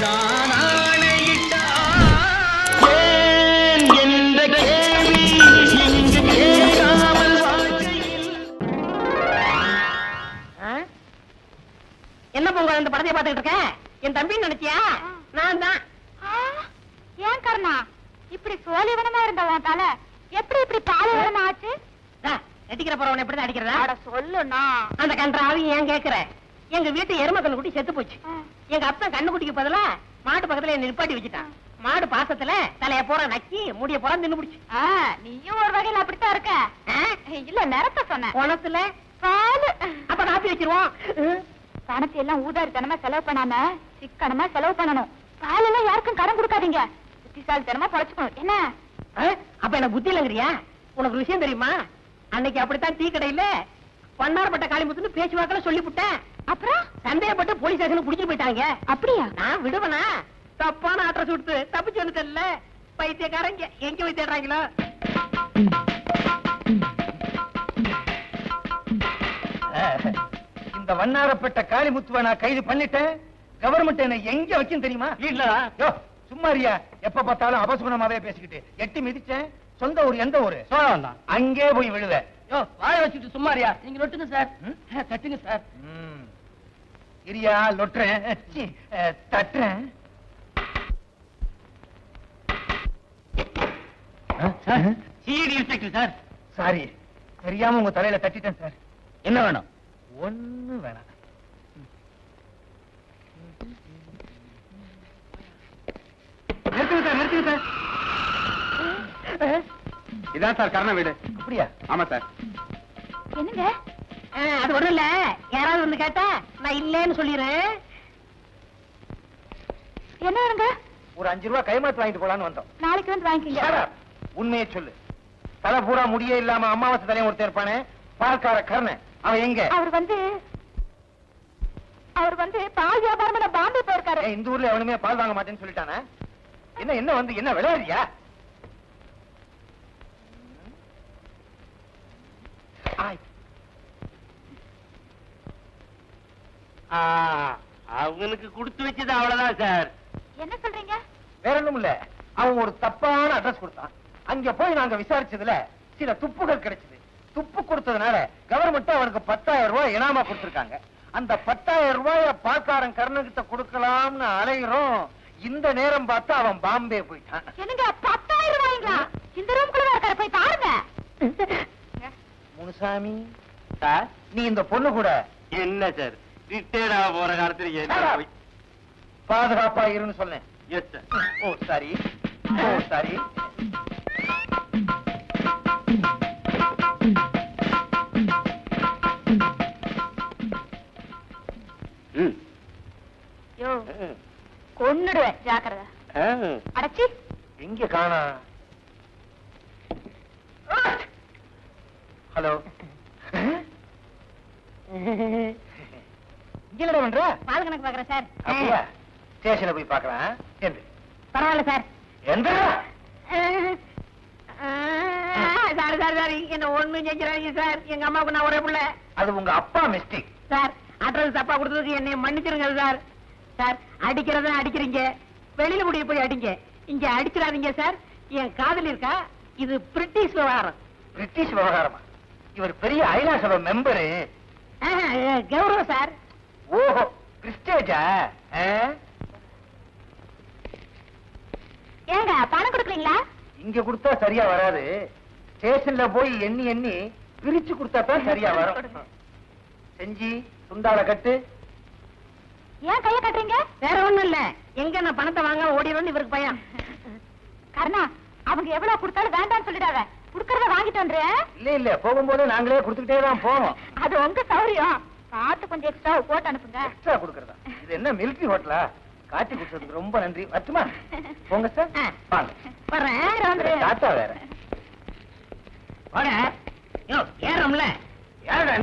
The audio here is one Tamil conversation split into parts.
நான் ஆணையிட்டான் என்ற கேள்வி இங்கு கேட்காமல் என்ன பொங்க இந்த படத்தை பார்த்துக்கிட்டு இருக்க? என் தம்பின்னு நினைச்சியா? நான் தான். ஏன் கர்ணா இப்படி சோழிவனமா இருந்தவன் தலை எப்படி இப்படி பாலைவனமா ஆச்சு? நடிக்கிற போறவன் எப்படிதான் அடிக்கிறதா? அட சொல்லுண்ணா. அந்த கன்றாவி ஏன் கேக்குற? எங்க வீட்டு எருமை கண்ணுக்குட்டி செத்து போச்சு. எங்க அப்பா கண்ணுக்குட்டிக்கு பதிலா மாட்டு பக்கத்துல என்ன நிப்பாட்டி வச்சுட்டான். மாடு பாசத்துல தலைய போற நக்கி முடிய போற தின்னு பிடிச்சு. நீயும் ஒரு வகையில அப்படித்தான் இருக்க. இல்ல நிறத்த சொன்ன குணத்துல பாலு. அப்ப காப்பி வச்சிருவோம். பணத்தை எல்லாம் ஊதாரித்தனமா செலவு பண்ணாம சிக்கனமா செலவு பண்ணணும். பால் எல்லாம் யாருக்கும் கடன் கொடுக்காதீங்க. புத்திசாலித்தனமா பொழைச்சுக்கணும். என்ன அப்ப என்ன புத்தி இல்லங்கிறியா? உனக்கு விஷயம் தெரியுமா? அன்னைக்கு அப்படித்தான் டீ கடையில பன்னார்பட்ட காளிமுத்துன்னு பேச்சுவாக்கல சொல்லிவிட்டேன். அப்புறம் சந்தேகப்பட்டு போலீஸ் ஸ்டேஷனுக்கு புடிச்சு போயிட்டாங்க. அப்படியா? நான் விடுவனா? தப்பான அட்ரஸ் கொடுத்து தப்பிச்சு வந்துட்டேன்ல. பைத்தியக்காரங்க எங்க போய் தேடுறாங்களோ? இந்த வண்ணாரப்பட்ட காளிமுத்துவ நான் கைது பண்ணிட்டேன். கவர்மெண்ட் என்ன எங்க வச்சுன்னு தெரியுமா? இல்லடா சும்மாரியா எப்ப பார்த்தாலும் அபசுகுணமாவே பேசிக்கிட்டு எட்டி மிதிச்சேன். சொந்த ஊர் எந்த ஊரு? சோழம் தான். அங்கே போய் விழுவ. வாழ வச்சுட்டு சும்மாரியா? நீங்க நொட்டுங்க சார். தட்டுங்க சார். இரியா லொட்டுறேன் தட்டுறேன். CID inspector sir. சாரி தெரியாம உங்க தலையில தட்டிட்டேன் சார். என்ன வேணும்? ஒண்ணு வேணாம். நிறுத்துங்க சார். இதான் சார் கர்ண வீடு. அப்படியா? ஆமா சார். என்னங்க அது ஒண்ணும் இல்ல. யாராவது வந்து கேட்டா நான் இல்லேன்னு சொல்லிடுறேன். என்ன வேணுங்க? ஒரு 5 ரூபாய் கைமாத்து வாங்கிட்டு போலான்னு வந்தோம். நாளைக்கு வந்து வாங்கிக்கீங்க. உண்மையை சொல்லு. தலை பூரா முடியே இல்லாம அமாவாசை தலையும் ஒருத்தர் இருப்பானே பால்கார கர்ணன், அவன் எங்க? அவர் வந்து பால் வியாபாரம் பாம்பே போயிருக்காரு. இந்த ஊர்ல எவனுமே பால் வாங்க மாட்டேன்னு சொல்லிட்டானே. என்ன வந்து என்ன விளையாடுறியா? அவங்களுக்கு கொடுத்து வச்சது அவ்வளவுதான் சார். என்ன சொல்றீங்க? வேற ஒண்ணும் இல்ல. அவன் ஒரு தப்பான அட்ரஸ் கொடுத்தான். அங்க போய் நாங்க விசாரிச்சதுல சில துப்புகள் கிடைச்சது. துப்பு கொடுத்ததுனால கவர்மெண்ட் அவனுக்கு 10,000 ரூபாய் இனாமா கொடுத்திருக்காங்க. அந்த 10,000 ரூபாய பால்காரன் கர்ணகிட்ட கொடுக்கலாம்னு அலைகிறோம். இந்த நேரம் பார்த்து அவன் பாம்பே போயிட்டான். என்னங்க 10,000 ரூபாய்ங்களா? இந்த ரூம்குள்ள இருக்காரு, போய் பாருங்க. முனுசாமி சார், நீ இந்த பொண்ணு கூட என்ன சார் ரிட்டையர்ட் ஆக போற காலத்துல பாதுகாப்பா இருன்னு சொன்னேன். Yes sir. Oh sorry. யோ கொன்னுடுவேன், ஜாக்கிரதை. அடச்சி எங்க காணா? ஹலோ, இங்கடா பண்ற? பால் கணக்கு பாக்குறேன் சார். அப்படியா? ஸ்டேஷன்ல போய் பாக்குறேன். எந்த? பரவாயில்ல சார். எந்த? சார் என்ன ஒண்ணும் செஞ்சிடாதீங்க சார். எங்க அம்மாவுக்கு நான் ஒரே பிள்ளை. அது உங்க அப்பா மிஸ்டேக் சார். அட்ரஸ் தப்பா கொடுத்ததுக்கு என்னை மன்னிச்சிருங்க சார். சார் அடிக்கிறத அடிக்கிறீங்க, வெளியில முடிய போய் அடிங்க, இங்க அடிச்சிடாதீங்க சார். என் காதல் இருக்கா? இது பிரிட்டிஷ் விவகாரம். பிரிட்டிஷ் விவகாரமா? இவர் பெரிய ஐநா சபை மெம்பரு. கௌரவம் சார். ஓஹோ, பிரிஸ்டேஜா? ஏங்க பணம் கொடுக்கலீங்களா? இங்க கொடுத்தா சரியா வராது. ஸ்டேஷன்ல போய் எண்ணி பிரிச்சு கொடுத்தா தான் சரியா வரும். செஞ்சி துண்டால கட்டு. ஏன் கைய கட்டுறீங்க? வேற ஒண்ணும் இல்ல. எங்க நான் பணத்தை வாங்க ஓடிடும்னு இவருக்கு பயம். கர்ணா, அவங்க எவ்வளவு கொடுத்தாலும் வேண்டாம்னு சொல்லிடாத. குடுக்கறத வாங்கிட்டு வந்துறேன். இல்ல போகும்போது நாங்களே கொடுத்துக்கிட்டே தான் போவோம். அது உங்க சௌரியம். பார்த்து கொஞ்சம் எக்ஸ்ட்ரா போட்டு அனுப்புங்க. எக்ஸ்ட்ரா கொடுக்கறதா? இது என்ன மிலிட்டரி ஹோட்டலா? காட்டி கொடுத்ததுக்கு ரொம்ப நன்றி. வரட்டுமா? போங்க சார். வாங்க. வர்றேன். டாட்டா வேற. வாங்க. யோ ஏறம்ல. யாரடா?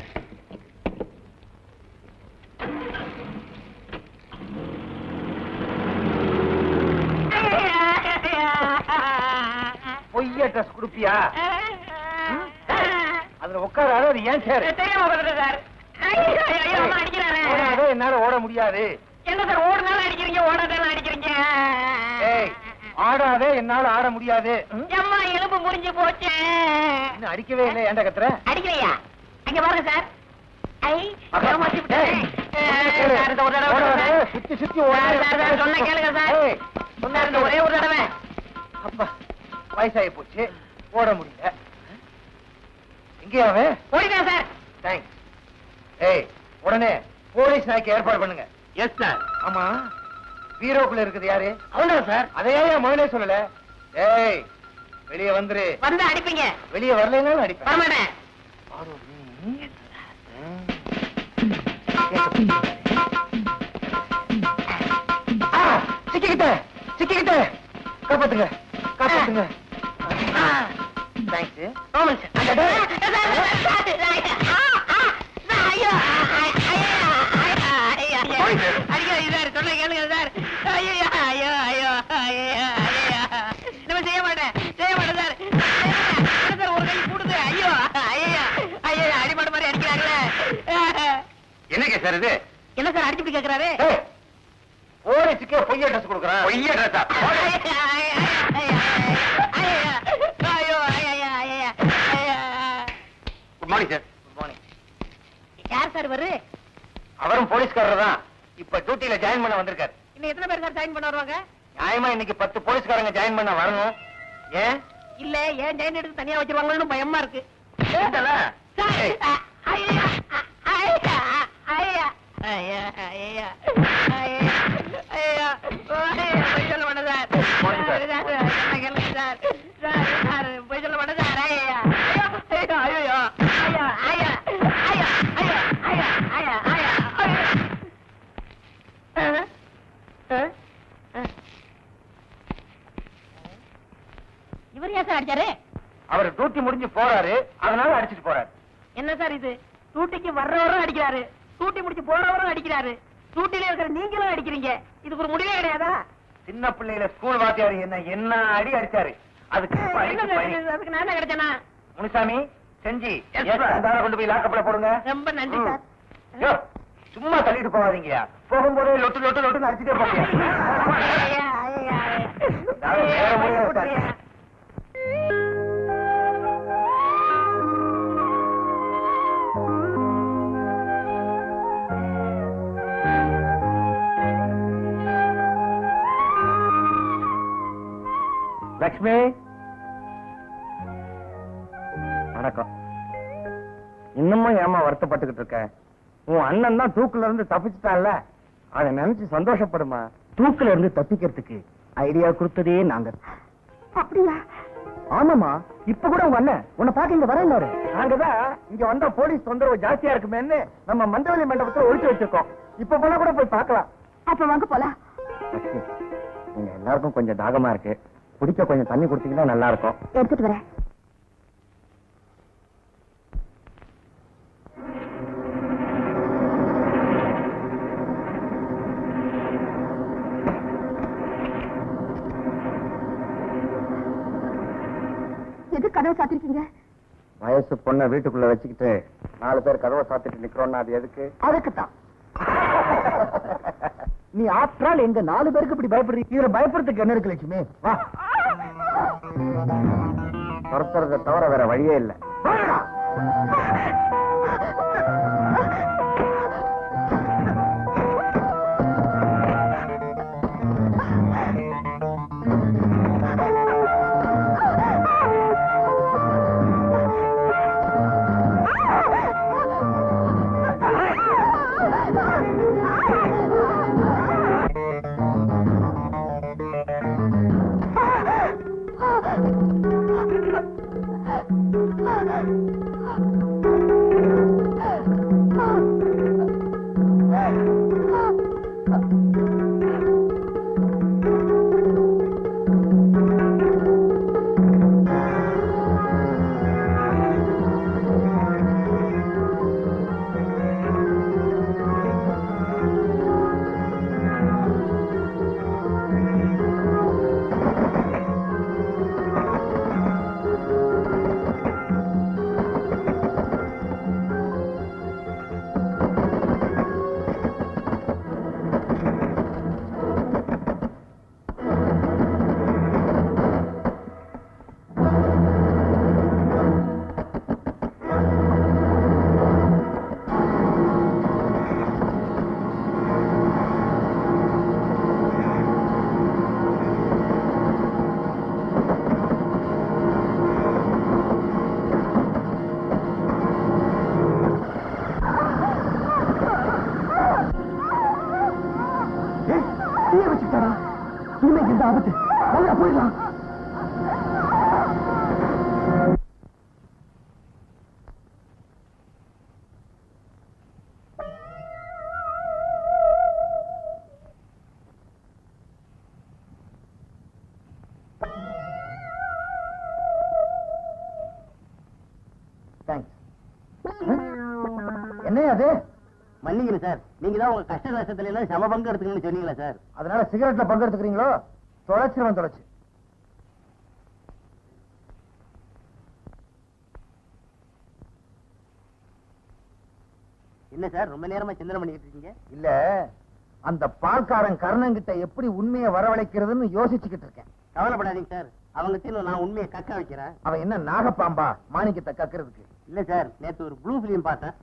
பொய்ய ட்ரெஸ் கொடுப்பியா? அதுல உட்காராத. அது ஏன் சார்? சார் என்னால ஓட முடியாது. என்ன சார் ஓடுனாலும் அடிக்கிறீங்க, ஓடாதாலும் அடிக்கிறீங்க. ஆடாதே, என்னால ஆட முடியாது. அம்மா எலும்பு முறிஞ்சு போச்சு. இன்னும் அடிக்கவே இல்லை, ஏன்டா கத்துற? அடிக்கலையா? அங்க பாருங்க சார். ஐ, அக்கா, ஏமாத்தி விட்டேன். டேய், சார், இந்த ஒரு தடவை ஓட, சார். ஓட, சுத்தி சுத்தி ஓட. சார், சொன்னா கேளுங்க சார். ஏய், சொன்னாரு இந்த ஒரே ஒரு தடவை. அப்பா, வயசாகி போச்சு, ஓட முடியல. எங்கேயா அவன்? போயிட்டேன் சார். தேங்க்ஸ். ஏய், உடனே போலீஸ் நாய்க்கு ஏற்பாடு பண்ணுங்க. Yes sir. ஆமா, பீரோக்குள்ள இருக்குது யாரு? அவன்தான் சார். அதையே முதலே சொல்லல. ஏய், வெளியே வந்துரு. வந்து அடிப்பீங்க. வெளியே வரலைன்னாலும் அடிப்பேன். வரமாட்டேன். சிக்கிக்கிட்டேன், சிக்கிக்கிட்டேன். காப்பாத்துங்க, காப்பாத்துங்க. தேங்க்ஸ். ஆமாங்க சார். அந்த டேய். சொன்ன கேளுங்க சார். ஐயோ ஐயோ ஐயோ ஐயோ நம்ம செய்ய மாட்டேன், செய்ய மாட்டேன் சார். சார் ஒரு கை கூடுது. ஐயோ ஐயோ ஐயோ அடிபட மாதிரி அடிக்கிறாங்களே. என்னங்க சார் இது? என்ன சார் அடிச்சுட்டு கேக்குறாரு? ஏய், போலீஸுக்கே பொய்ய ட்ரெஸ் கொடுக்குறான். பொய்ய ட்ரெஸ்ஸா? Good morning sir. Good morning. யார் சார் இவரு? அவரும் போலீஸ்காரர் தான். இப்ப டியூட்டில ஜாயின் பண்ண வந்திருக்காரு. இன்னும் எத்தனை பேர் சார் ஜாயின் பண்ண வருவாங்க? நியாயமா இன்னைக்கு 10 போலீஸ்காரங்க ஜாயின் பண்ண வரணும். ஏன்? இல்ல ஏன் ஜாயின் எடுத்து தனியா வச்சிருவாங்கன்னு பயமா இருக்கு. இல்லல. சார், ஏய், ஐயா ஐயா ஐயா ஐயா ஐயா ஐயா போய் சொல்ல மாட்டேன் சார். போங்க சார். கேளுங்க சார். சார் சார் போய் சொல்ல மாட்டேன் சார். ஐயா ஐயோ ஐயோ ஐயா ஐயா ஐயா ஐயா ஐயா ஐயா ஐயா இவர் ஏன் சார் அடிச்சாரு? அவர் டியூட்டி முடிஞ்சு போறாரு, அதனால அடிச்சிட்டு போறாரு. என்ன சார் இது? டூட்டிக்கு வர்றவரும் அடிக்கிறாரு, டூட்டி முடிச்சு போறவரும் அடிக்கிறாரு, டூட்டில இருக்கிற நீங்களும் அடிக்கிறீங்க. இதுக்கு ஒரு முடிவே கிடையாதா? சின்ன பிள்ளையில ஸ்கூல் வாத்தியார் என்ன அடி அடிச்சாரு. அதுக்கு என்ன சார் இது? அதுக்கு நான் என்ன கிடைச்சேனா? முனிசாமி, செஞ்சி, Yes, sir. கொண்டு போய் லாக்கப்ல போடுங்க. ரொம்ப நன்றி சார். யோ, சும்மா தள்ளிட்டு போகாதீங்க. போகும்போதே லொட்டு லொட்டு லொட்டு அடிச்சுட்டே போங்க. ஐயா, ஐயா, நான் வேற முடியாது சார். ஐயா. லக்ஷ்மி, வணக்கம். இன்னமும் ஏமா வருத்தப்பட்டுக்கிட்டு இருக்க? உன் அண்ணன் தான் தூக்குல இருந்து தப்பிச்சுட்டான்ல, அதை நினைச்சு சந்தோஷப்படுமா. தூக்குல இருந்து தப்பிக்கிறதுக்கு ஐடியா கொடுத்ததே நாங்க. அப்படியா? ஆமாமா, இப்ப கூட உங்க அண்ணன் உன்னை பாக்க இங்க வரேன்னாரு. நாங்கதான் இங்க வந்தா போலீஸ் தொந்தரவு ஜாஸ்தியா இருக்குமேன்னு நம்ம மண்டவலி மண்டபத்துல ஒழிச்சு வச்சிருக்கோம். இப்ப போனா கூட போய் பார்க்கலாம். அப்ப வாங்க போலாம். லக்ஷ்மி, நீங்க எல்லாருக்கும் கொஞ்சம் தாகமா இருக்கு, குடிக்க கொஞ்சம் தண்ணி கொடுத்தீங்கன்னா நல்லா இருக்கும். எடுத்துட்டு வரேன். எது கதவை சாத்திருக்கீங்க? வயசு பொண்ணை வீட்டுக்குள்ள வச்சுக்கிட்டு 4 பேர் கதவை சாத்திட்டு நிக்கிறோம்னா அது எதுக்கு? அதுக்குத்தான். நீ ஆப்டரால் எங்க 4 பேருக்கு இப்படி பயப்படுறீங்க. இதுல பயப்படுறதுக்கு என்ன இருக்கு லட்சுமி? வா, துரத்துறதை தவிர வேற வழியே இல்லை. இன்னைக்கு இந்த ஆபத்து நல்லா போயிடலாம். என்ன அது? மன்னிக்கணும் சார், நீங்க தான் உங்க கஷ்ட நஷ்டத்துல எல்லாம் சம பங்கு எடுத்துக்கணும்னு சொன்னீங்களா சார்? அதனால சிகரெட்ல பங்கு எடுத்துக்கிறீங்களோ? தொலைச்சிருவன் தொலைச்சு. என்ன சார் ரொம்ப நேரமா சிந்தனை பண்ணிட்டு இருக்கீங்க? இல்ல, அந்த பால்காரன் கர்ணங்கிட்ட எப்படி உண்மையை வரவழைக்கிறதுன்னு யோசிச்சுக்கிட்டு இருக்கேன். கவலைப்படாதீங்க சார், அவங்ககிட்ட நான் உண்மையை கக்க வைக்கிறேன். அவன் என்ன நாகப்பாம்பா மாணிக்கத்தை கக்கிறதுக்கு? இல்ல சார், நேத்து ஒரு ப்ளூ பிலிம் பார்த்தேன்.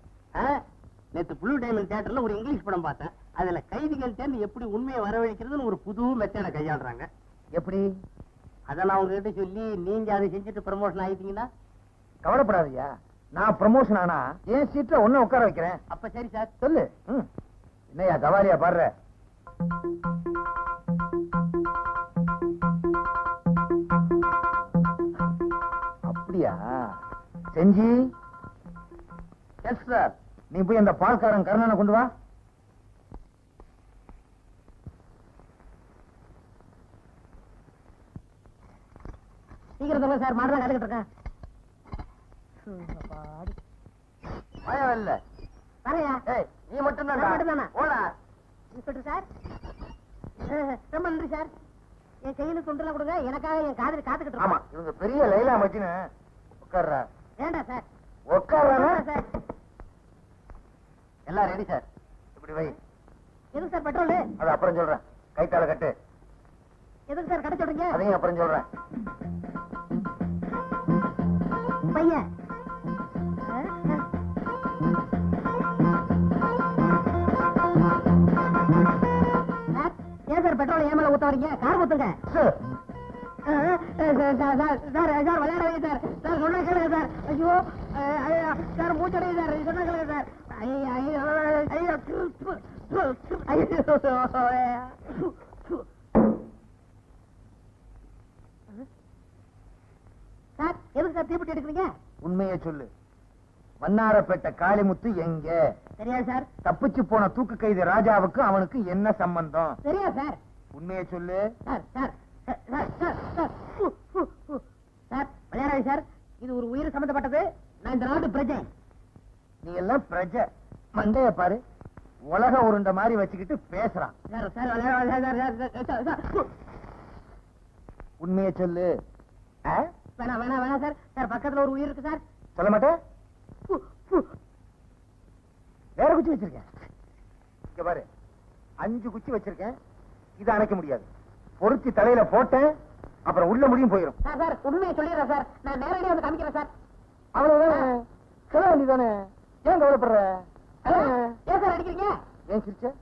நேத்து ப்ளூ டைமண்ட் தியேட்டர்ல ஒரு இங்கிலீஷ் படம் பார்த்தேன். அதுல கைதிகள் சேர்ந்து எப்படி உண்மையை வரவழைக்கிறதுன்னு ஒரு புது மெத்தட கையாளுறாங்க. எப்படி? அதை நான் உங்ககிட்ட சொல்லி நீங்க அதை செஞ்சுட்டு ப்ரமோஷன் ஆயிட்டீங்கன்னா? கவலைப்படாதயா, நான் ப்ரமோஷன் ஆனா என் சீட்ல ஒண்ணு உட்கார வைக்கிறேன். அப்ப சரி சார். சொல்லு. என்னையா கவாலியா பாடுற? அப்படியா? செஞ்சி. Yes sir. நீ போய் அந்த பால்காரன் கர்ணனை கொண்டு வா. சீக்கிரம் சார், மாடலாம் கத்துக்கிட்டு இருக்கேன். பயம் இல்ல. வரையா? நீ மட்டும் தான். இன்ஸ்பெக்டர் சார், ரொம்ப நன்றி சார். என் கையில தொண்டெல்லாம் கொடுங்க, எனக்காக என் காதலி காத்துக்கிட்டு ஆமா, இருக்கோம். இவங்க பெரிய லைலா மச்சின்னு. உட்கார்றா. வேண்டாம் சார். உட்கார்றா சார். எல்லாம் ரெடி சார். இப்படி வை. எதுக்கு சார் பெட்ரோல்? அது அப்புறம் சொல்றேன். கைத்தால கட்டு. எதுக்கு சார் கடை சொல்றீங்க? அதையும் அப்புறம் சொல்றேன். பையன் ஏன் சார் பெட்ரோல் ஏன் மேல ஊத்த வரீங்க? கார் ஊத்துங்க. Sir விளையாடுவீங்க sir. சார் சொன்ன கேளுங்க சார். ஐயோ சார் மூச்சடைய சார். சொன்ன கேளுங்க சார். சார் எதுக்கு சார் தீப்பெட்டி எடுக்கிறீங்க? உண்மையை சொல்லு. வண்ணாரப்பேட்டை காளிமுத்து எங்க? தெரியாது சார். தப்பிச்சு போன தூக்கு கைதி ராஜாவுக்கு அவனுக்கு என்ன சம்பந்தம்? தெரியாது சார். உண்மையை சொல்லு. Sir sir sir sir sir sir விளையாடாது சார். இது ஒரு உயிர் சம்பந்தப்பட்டது. நான் இந்த நாட்டு பிரஜை. நீ எல்லாம் பிரஜை. மண்டைய பாரு, உலக உருண்ட மாதிரி வச்சுக்கிட்டு பேசுறான். சார் சார் விளையாடாது. உண்மையை சொல்லு. வேணாம் வேணாம் வேணாம் சார். சார் பக்கத்துல ஒரு உயிர் இருக்கு சார். சொல்ல மாட்டேன். வேற குச்சி வச்சிருக்கேன். இங்க பாரு, 5 குச்சி வச்சிருக்கேன். இதை அணைக்க முடியாது. பொருத்தி தலையில போட்டேன், அப்புறம் உள்ள முடியும் போயிடும். சார் சார் உண்மையை சொல்லிடுறேன் சார். நான் நேரடியாக வந்து காமிக்கிறேன் சார். அவ்வளவுதானே? சொல்ல வேண்டியதானே? ஏன் கவலைப்படுற? ஏன் சார் அடிக்கிறீங்க? ஏன் சிரிச்ச?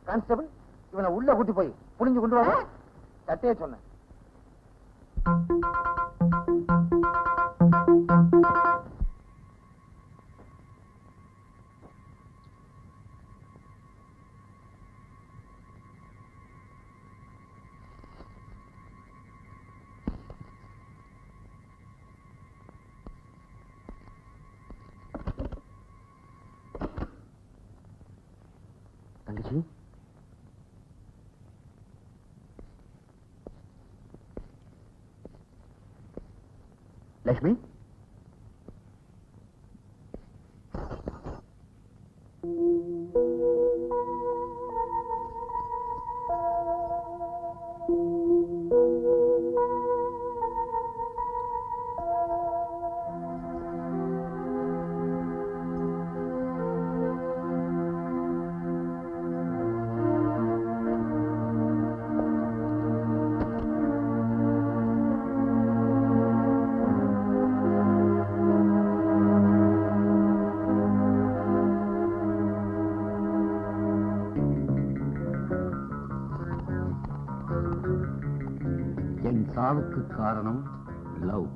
கான்ஸ்டபிள், இவனை உள்ள கூட்டி போய் புடிஞ்சு கொண்டு வர சட்டையே சொன்னேன். தங்கச்சி, லட்சுமி, என் சாவுக்கு காரணம் லவ்.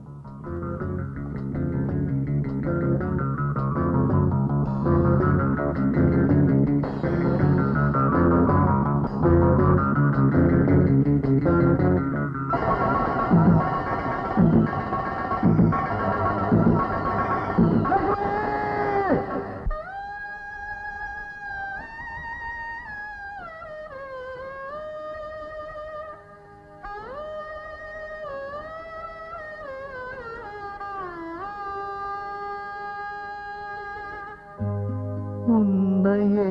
உன்னையே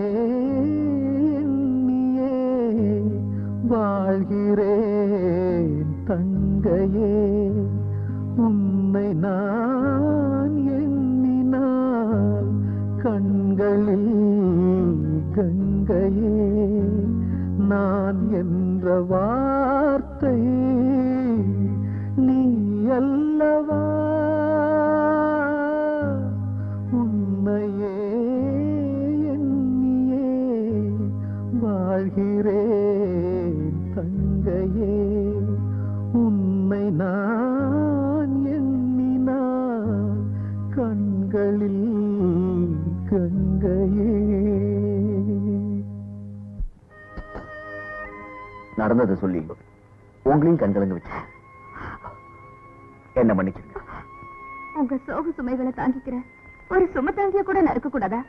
எண்ணியே வாழ்கிறேன் தங்கையே, உன்னை நான் எண்ணினால் கண்களில் கங்கையே, நான் என்ற வார்த்தை நீ அல்லவா, உன்னையே எண்ணியே வாழ்கிறேன் தங்கையே, உன்னை நான் எண்ணினால் கண்களில் கங்கையே. நடந்ததை சொல்லி உங்களையும் கண்கலங்க வச்சு என்ன மன்னிச்சிருங்க. உங்க சோக சுமைகளை தாங்கிக்கிற ஒரு சும தாங்கிய கூட நடக்க கூடாதா?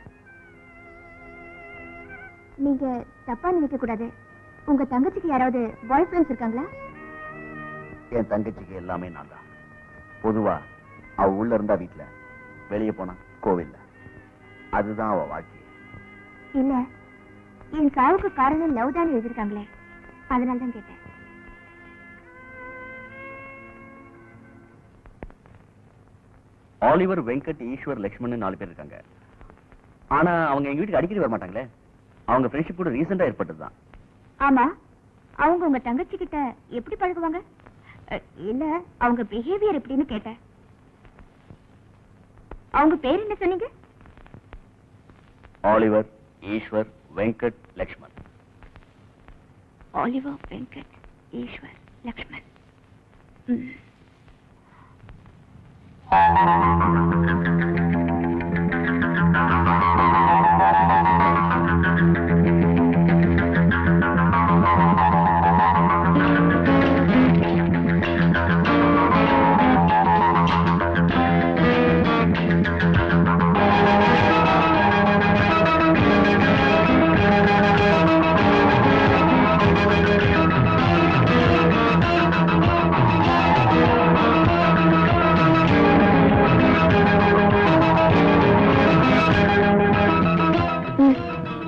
நீங்க தப்பா நினைக்க கூடாது. உங்க தங்கச்சிக்கு யாராவது பாய் ஃப்ரெண்ட்ஸ் இருக்காங்களா? என் தங்கச்சிக்கு எல்லாமே நான் தான். பொதுவா அவ உள்ள இருந்தா வீட்டுல, வெளியே போனா கோவில்ல. அதுதான் அவ வாழ்க்கை. இல்ல, என் சாவுக்கு காரணம் லவ் தான் எழுதிருக்காங்களே, அதனால்தான் கேட்டேன். ஆலிவர், வெங்கட், ஈஸ்வர், லக்ஷ்மண் 4 பேர் இருக்காங்க. ஆனா அவங்க எங்க வீட்டுக்கு அடிக்கடி வர மாட்டாங்களே. அவங்க ஃப்ரெண்ட்ஷிப் கூட ரீசெண்டா ஏற்பட்டதுதான். ஆமா, அவங்க உங்க தங்கச்சி கிட்ட எப்படி பழகுவாங்க? இல்ல, அவங்க பிஹேவியர் எப்படின்னு கேட்டேன். அவங்க பேர் என்ன சொன்னீங்க? ஆலிவர், ஈஸ்வர், வெங்கட், லக்ஷ்மண். ஆலிவர், வெங்கட், ஈஸ்வர், லக்ஷ்மண்.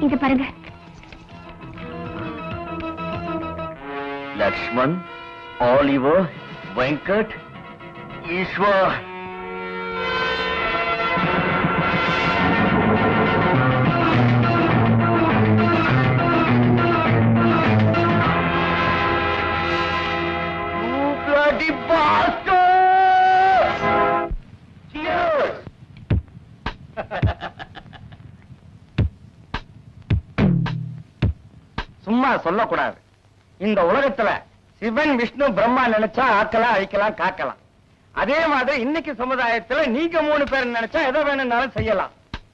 இது பாருங்க. Lakshman, Oliver, Venkat, Eshwar. You bloody bastard! Cheers! சும்மா சொல்லக்கூடாது. இந்த உலகத்துல சிவன், விஷ்ணு, பிரம்மா நினைச்சா ஆக்கலாம், அழிக்கலாம், காக்கலாம். அதே மாதிரி இன்னைக்கு சமுதாயத்துல நீங்க 3 பேர் நினைச்சா எதை வேணும்னாலும் செய்யலாம்.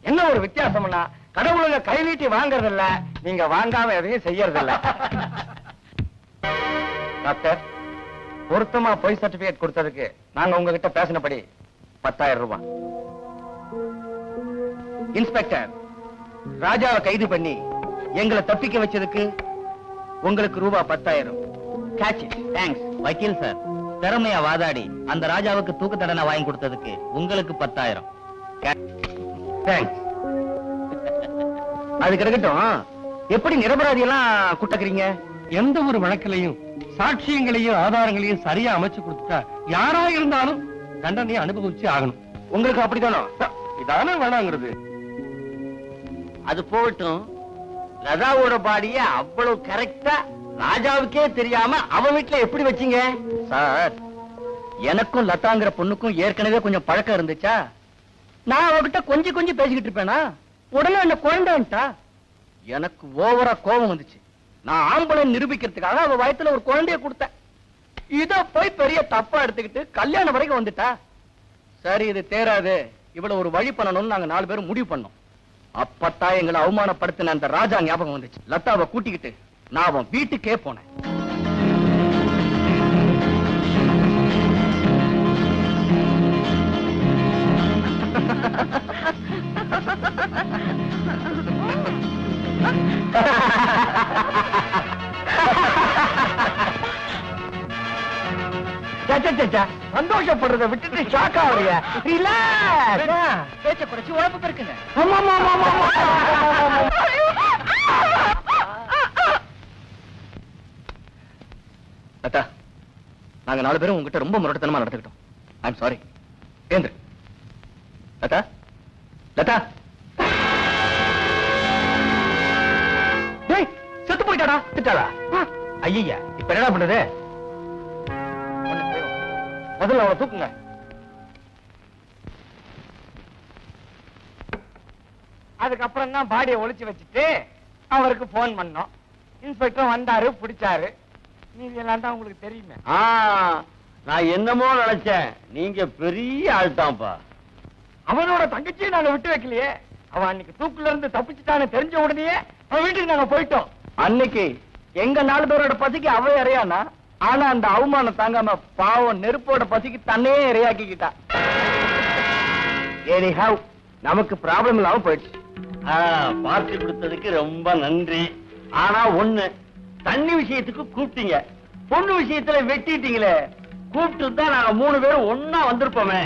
என்ன ஒரு வித்தியாசம்னா, கடவுளுங்க கை நீட்டி வாங்கறது இல்ல, நீங்க வாங்காம எதையும் செய்யறது இல்ல. டாக்டர், பொருத்தமா பொய் சர்டிபிகேட் கொடுத்ததுக்கு நாங்க உங்ககிட்ட பேசினபடி 10,000 ரூபாய். இன்ஸ்பெக்டர், ராஜாவை கைது பண்ணி எங்களை தப்பிக்க வச்சதுக்கு உங்களுக்கு ரூபாய் 10,000. கேட்ச். தேங்க்ஸ் வக்கீல் சார். திறமையா வாதாடி அந்த ராஜாவுக்கு தூக்கு தண்டனை வாங்கி கொடுத்ததுக்கு உங்களுக்கு 10,000. தேங்க்ஸ். அது கிடக்கட்டும், எப்படி நிரபராதி எல்லாம் குட்டக்கிறீங்க? எந்த ஒரு வழக்கிலையும் சாட்சியங்களையும் ஆதாரங்களையும் சரியா அமைச்சு கொடுத்துட்டா யாரா இருந்தாலும் தண்டனையை அனுபவிச்சு ஆகணும். உங்களுக்கு அப்படித்தானோ? இதானே வேணாங்கிறது. அது போகட்டும், லதாவோட பாடிய அவ்வளவு கரெக்டா ராஜாவுக்கே தெரியாம அவ வீட்டுல எப்படி வச்சீங்க? சார், எனக்கும் லதாங்கிற பொண்ணுக்கும் ஏற்கனவே கொஞ்சம் பழக்கம் இருந்துச்சா. நான் அவகிட்ட கொஞ்சம் கொஞ்சம் பேசிக்கிட்டு இருப்பேனா, உடனே என்ன குழந்தைன்ட்டா. எனக்கு ஓவரா கோபம் வந்துச்சு. நான் ஆம்பளை நிரூபிக்கிறதுக்காக அவ வயத்துல ஒரு குழந்தைய கொடுத்தேன். இத போய் பெரிய தப்பா எடுத்துக்கிட்டு கல்யாணம் வரைக்கும் வந்துட்டா. சரி, இது தேராது, இவ்வளவு ஒரு வழி பண்ணணும்னு நாங்க 4 பேரும் முடிவு பண்ணோம். அப்பத்தான் எங்களை அவமானப்படுத்தின அந்த ராஜா ஞாபகம் வந்துச்சு. லதாவை கூட்டிக்கிட்டு நான் அவன் வீட்டுக்கே போனேன். சந்தோஷப்படுறத விட்டுட்டு ஷாக் ஆகுறியா? பேச்ச குறைச்சு உழப்பு இருக்குங்க. லதா, நாங்க 4 பேரும் உங்ககிட்ட ரொம்ப முரட்டுத்தனமா நடந்துக்கிட்டோம். I'm sorry. ஏந்திரு. லதா, லதா. டேய், செத்து போயிட்டாடா. திட்டாளா? ஐயா, இப்ப என்ன பண்றது? முதல்ல அவனை தூக்குங்க. அதுக்கப்புறம் தான் பாடியை ஒளிச்சு வச்சுட்டு அவருக்கு போன் பண்ணோம். இன்ஸ்பெக்டர் வந்தாரு, பிடிச்சாரு. நீங்க எல்லாம் தான் உங்களுக்கு தெரியுமே. நான் என்னமோ நினைச்சேன், நீங்க பெரிய ஆள் தான்ப்பா. அவனோட தங்கச்சியை நாங்க விட்டு வைக்கலையே. அவன் அன்னைக்கு தூக்குல இருந்து தப்பிச்சுட்டான்னு தெரிஞ்ச உடனே அவன் வீட்டுக்கு நாங்க போயிட்டோம். அன்னைக்கு எங்க 4 பேரோட பசிக்கு அவ இறையானா, ஆனா அந்த அவமானம் தாங்காம பாவம் நெருப்போட பசிக்கு தன்னையே இரையாக்கிக்கிட்டா. Anyhow, நமக்கு ப்ராப்ளம் இல்லாம போயிடுச்சு. பார்த்து கொடுத்ததுக்கு ரொம்ப நன்றி. ஆனா ஒண்ணு, தண்ணி விஷயத்துக்கு கூப்பிட்டீங்க, பொண்ணு விஷயத்துல வெட்டிட்டீங்களே. கூப்பிட்டு தான் நாங்க 3 பேரும் ஒன்னா வந்திருப்போமே.